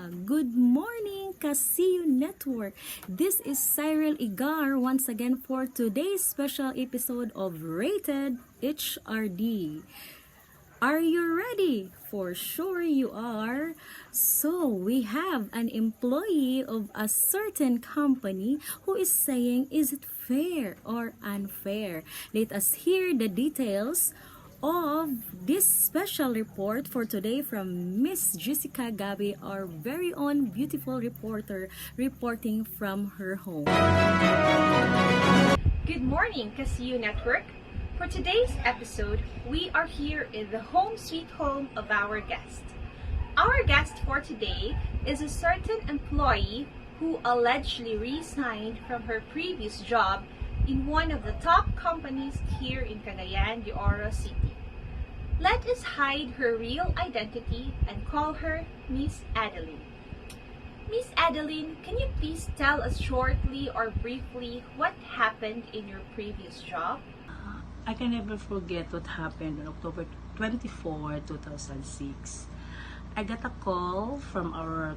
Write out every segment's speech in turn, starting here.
Good morning, Kasiyo Network. This is Cyril Igar once again for today's special episode of Rated HRD. Are you ready? For sure you are. So, we have an employee of a certain company who is saying, is it fair or unfair? Let us hear the details of this special report for today from Miss Jessica Gabi, our very own beautiful reporter, reporting from her home. Good morning, Kasiyo Network. For today's episode, we are here in the home sweet home of our guest. Our guest for today is a certain employee who allegedly resigned from her previous job in one of the top companies here in Cagayan de Oro City. Let us hide her real identity and call her Miss Adeline. Miss Adeline, can you please tell us shortly or briefly what happened in your previous job? I can never forget what happened on October 24, 2006. I got a call from our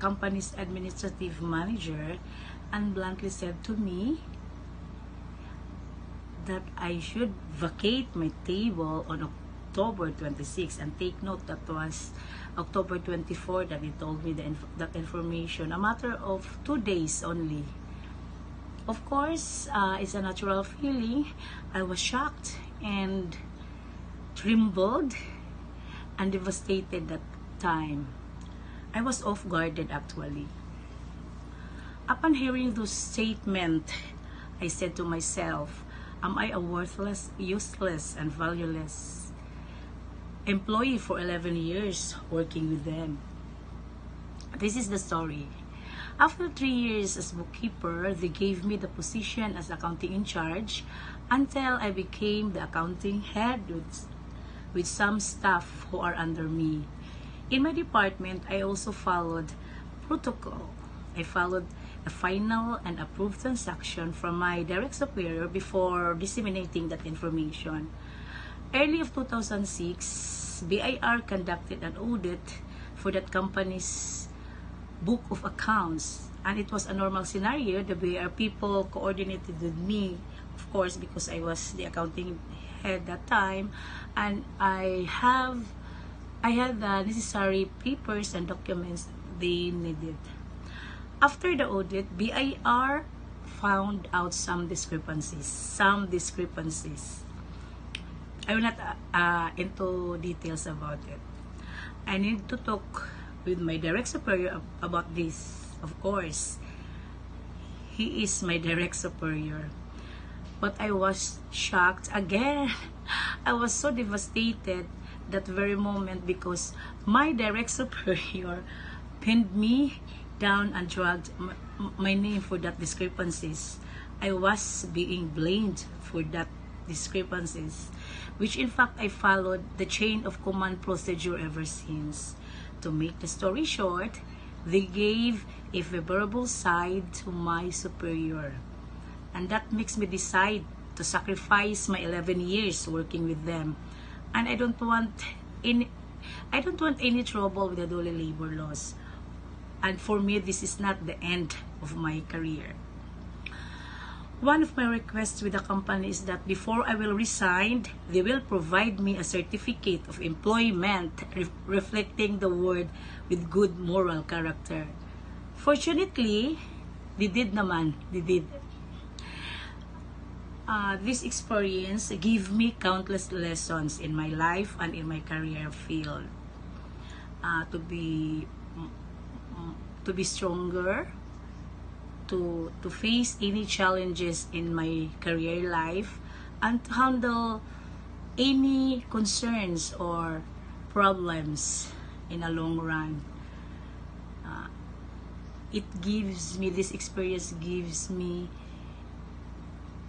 company's administrative manager and bluntly said to me that I should vacate my table on October 26, and take note that was October 24 that he told me that information, a matter of 2 days only. Of course, it's a natural feeling. I was shocked and trembled and devastated that time. I was off-guarded actually. Upon hearing those statements, I said to myself, am I a worthless, useless, and valueless employee for 11 years working with them? This is the story. After 3 years as bookkeeper, they gave me the position as accounting in charge until I became the accounting head with some staff who are under me. In my department, I also followed protocol. I followed a final and approved transaction from my direct superior before disseminating that information. Early of 2006, BIR conducted an audit for that company's book of accounts, and it was a normal scenario. The BIR people coordinated with me, of course, because I was the accounting head that time, and I had the necessary papers and documents they needed. After the audit, BIR found out some discrepancies. I will not into details about it. I need to talk with my direct superior about this. Of course, he is my direct superior. But I was shocked again. I was so devastated that very moment because my direct superior pinned me down and dragged my name for that discrepancies. I was being blamed for that discrepancies, which in fact I followed the chain of command procedure ever since. To make the story short, they gave a favorable side to my superior, and that makes me decide to sacrifice my 11 years working with them. And I don't want any trouble with the daily labor laws. And for me, this is not the end of my career. One of my requests with the company is that before I will resign, they will provide me a certificate of employment reflecting the word with good moral character. Fortunately, they did. This experience gave me countless lessons in my life and in my career field. To be stronger, to face any challenges in my career life, and to handle any concerns or problems in a long run. This experience gives me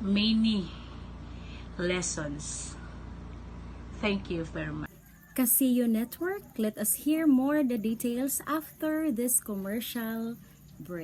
many lessons. Thank you very much. Kasiyo Network, let us hear more the details after this commercial break.